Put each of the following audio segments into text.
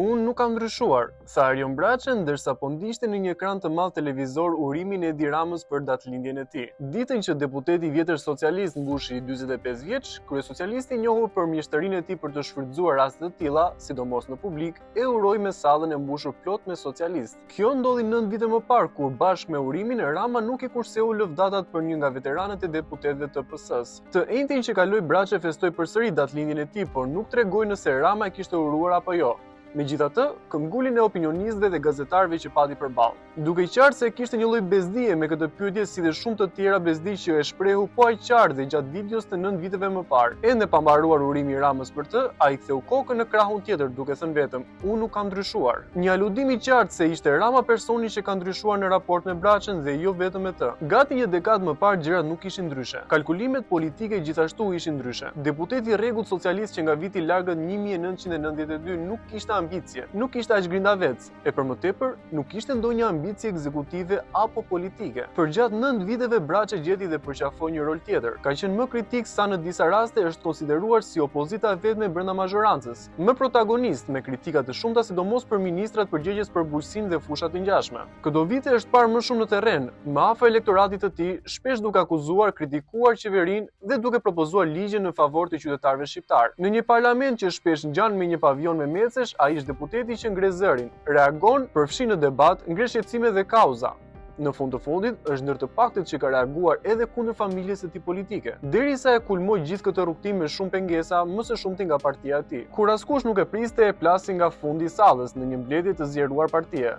Unë nuk kam ndryshuar, tha Arion Braçe ndërsa po ndiqte në një ekran të madh televizor urimin e Edi Ramës për datëlindjen e tij. Ditën që deputeti i vjetër socialist mbushi 45 vjeç, kryesocialisti i njohur për mjeshtërinë e tij për të shfrytzuar raste të tilla, sidomos në publik, e uroi me sallën e mbushur plot me socialist. Kjo ndodhi 9 vite më parë kur bashkë me urimin Rama nuk i kurseu lëvdatat për një nga veteranët e deputetëve të PS-s. Të njëjtin që kaloi Braçe festoi përsëri datëlindjen e tij, por nuk tregoi nëse Rama e kishte uruar apo jo. Megjithatë, këmbgulin e opinionistëve dhe gazetarëve që pati përballë. Duke i qartë se kishte një lloj bezdije me këtë pyetje si dhe shumë të tjera bezdi që e shprehu po aq qartë dhe gjatë videos të 9 viteve më parë. Ende pa mbaruar urimi i Ramës për të, ai ktheu kokën në krahun tjetër duke thënë vetëm, unë nuk kam ndryshuar. Një aludim i qartë se ishte Rama personi që ka ndryshuar në raport me Braçen dhe jo vetëm me të. Gati një dekadë më parë gjërat nuk ishin ndryshe. Kalkulimet politike gjithashtu ishin ndryshe. Deputeti i rregullt socialist që nga viti i largët 1992 nuk kishte ambicie, nuk ishte aq grindavec, e për më tepër nuk kishte ndonjë ambicie ekzekutive apo politike. Përgjatë 9 viteve Braçe gjeti dhe përqafoi një rol tjetër. Ka qenë më kritik sa në disa raste është konsideruar si opozita vetme brenda mazhorancës, më protagonist me kritika të shumta sidomos për ministrat përgjegjës për bujqësinë dhe fushat të ngjashme. Këto vite është parë më shumë në terren, më afër elektoratit të tij, shpesh duke akuzuar, kritikuar qeverinë dhe duke propozuar ligje në favor të qytetarëve shqiptar. Në një parlament që shpesh ngjan me një pavion me mecesh, ai është deputeti që ngre zërin, reagon, përfshin në debat, ngre shqetësime dhe kauza. Në fund të fundit, është ndër të paktët që ka reaguar edhe kundër familjes së tij politike, derisa e kulmoi gjithë këtë rrugtim me shumë pengesa, më së shumti nga partia e tij. Kur askush nuk e priste, e plasi nga fundi i sallës në një mbledhje të zgjeruar partie.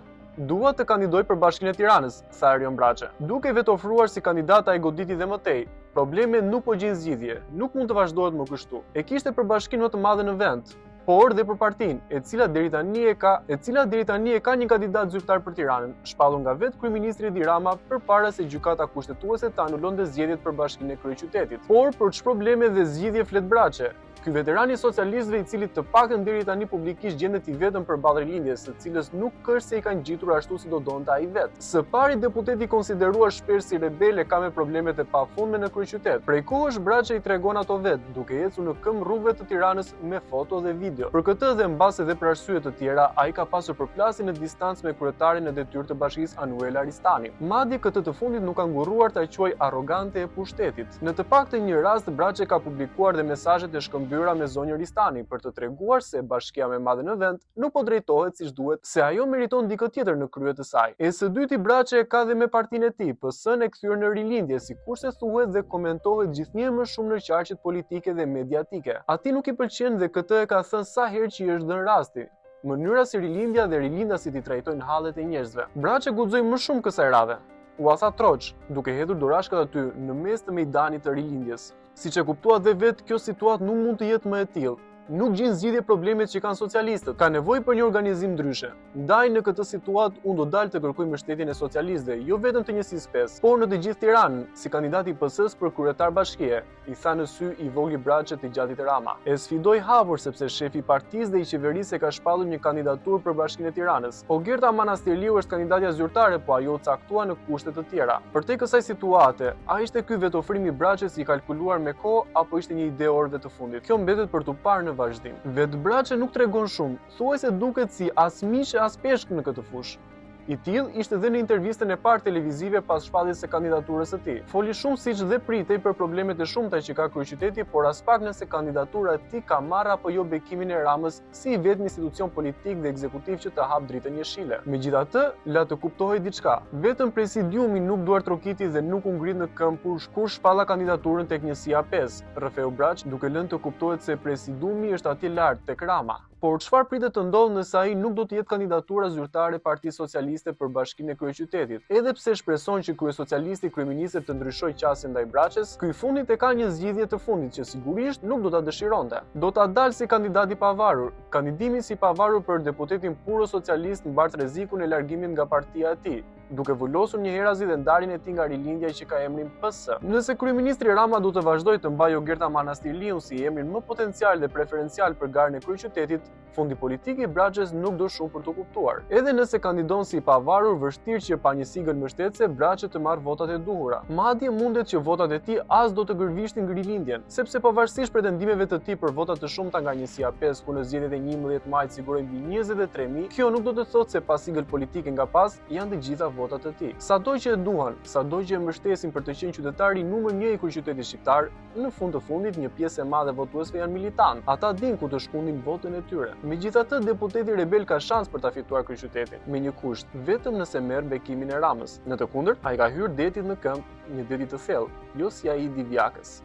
Dua të kandidoj për Bashkinë e Tiranës, tha Arion Braçe. Duke vetë ofruar si kandidat ai goditi dhe më tej. Problemet nuk po gjejnë zgjidhje, nuk mund të vazhdohet më kështu. E kishte për bashkinë më të madhe në vend, por dhe për partinë, e cila deri tani e ka një kandidat zyrtar për Tiranën, shpallur nga vetë kryeministri Edi Rama përpara se gjykata kushtetuese të anulonte zgjedhjet për bashkinë e kryeqytetit. Por për ç'është probleme dhe zgjidhje flet Braçe? Ky veteran i socialistëve i cili të paktën deri tani publikisht gjendet i vetëm përballë rilindjes, së cilës nuk është se i kanë gjitur ashtu si do donte ai vet. Së pari deputeti konsideruar shpesh si rebel e ka me problemet e pafundme në kryeqytet. Prej kohësh Braçe i tregon ato vet, duke ecur në këmbë rrugëve të Tiranës me foto dhe video. Për këtë dhe mbas edhe për arsye të tjera, ai ka pasur përplasje në distancë me kryetarin e detyrë të bashkisë Anuel Aristani. Madje këtë të fundit nuk ka nguruar ta quajë arrogante e pushtetit. Në të paktën një rast Braçe ka publikuar dhe mesazhet e byra me zonjë Ristani për të treguar se bashkia më e madhe në vend nuk po drejtohet siç duhet, se ajo meriton dikë tjetër në krye të saj. E së dyti Braçe ka dhe me partinë e tij, PS-n e kthyer në rilindje, sikurse thuhet dhe komentohet gjithnjë më shumë në qarqet politike dhe mediatike. Atij nuk i pëlqen dhe këtë e ka thënë sa herë që i është dhënë rasti. Mënyra si rilindja dhe rilindasit i trajtojnë hallet e njerëzve. Braçe guxoi më shumë kësaj radhe. U tha troç, duke hedhur dorashkat aty në mes të mejdanit të rilindjes. Siç e kuptua dhe vetë, kjo situatë nuk mund të jetë më e tillë. Nuk gjen zgjidhje problemet që kanë socialistët. Ka nevojë për një organizim ndryshe. Ndaj në këtë situatë unë do dal të kërkoj mbështetjen e socialistëve, jo vetëm të njësisë pesë, por në të gjithë Tiranën, si kandidati i PS-s për kryetar bashkie, i tha në sy i vogël Braçe të gjatit Rama. E sfidoi hapur sepse shefi i partisë dhe i qeverisë ka shpallur një kandidaturë për Bashkinë e Tiranës. Ogerta Manastirliu është kandidatja zyrtare, po ajo u caktua në kushte të tjera. Përtej kësaj situate, a ishte ky vetë ofrimi i Braçes i kalkuluar me kohë apo ishte një ide orëve të fundit? Kjo mbetet për tu parë në vazhdim. Vetë Braçe nuk tregon shumë, thuajse duket si as mish as peshk në këtë fushë. I tillë ishte dhe në intervistën e parë televizive pas shpalljes së kandidaturës së tij. Foli shumë siç dhe pritej për problemet e shumta që ka kryeqyteti, por as pak nëse kandidatura e tij ka marrë apo jo bekimin e Ramës si i vetmi institucion politik dhe ekzekutiv që të hap dritën jeshile. Megjithatë, la të kuptohej diçka. Vetëm presidiumi nuk duar trokiti dhe nuk u ngrit në këmbë kur shpalla kandidaturën tek njësia 5. Rrefeu Braç, duke lënë të kuptohet se presidiumi është atje lart tek Rama. Por çfarë pritet të ndodhë nëse ai nuk do të jetë kandidatura zyrtare e Partisë Socialiste për Bashkinë e Kryeqytetit? Edhe pse shpreson që kryesocialisti kryeministri të ndryshojë qasjen ndaj Braçes, ky i fundit e ka një zgjidhje të fundit që sigurisht nuk do ta dëshironte. Do ta dalë si kandidat i pavarur. Kandidimi si pavarur për deputetin puro socialist mbart rrezikun e largimit nga partia e tij. duke vullosur një herazi dhe ndarjen e tij nga rilindja që ka emrin PS. Nëse kryeministri Rama do të vazhdojë të mbajë Ogerta Manastirliun si emrin më potencial dhe preferencial për garën e kryeqytetit, fundi politik i Braçës nuk do shumë për të kuptuar. Edhe nëse kandidon si i pavarur, vështirë që pa një sigël mbështetëse Braçë të marrë votat e duhura. Madje mundet që votat e tij as do të gërvishtin rilindjen, sepse pavarësisht pretendimeve të tij për vota të shumta nga njësia 5, ku në zgjedhjet e 11 majit siguroi mbi 23.000, kjo nuk do të thotë se pa sigël politike nga pas janë të gjitha votat e tij. Sado që e duan, sado që e mbështesin për të qenë qytetari numër 1 i kryeqytetit shqiptar, në fund të fundit një pjesë e madhe votuesve janë militant. Ata dinë ku të shkundin votën e tyre. Megjithatë, deputeti rebel ka shans për ta fituar kryeqytetin, me një kusht, vetëm nëse merr bekimin e Ramës. Në të kundërt, ai ka hyrë detit në këmbë, një deti të thellë, jo si ai i Divjakës.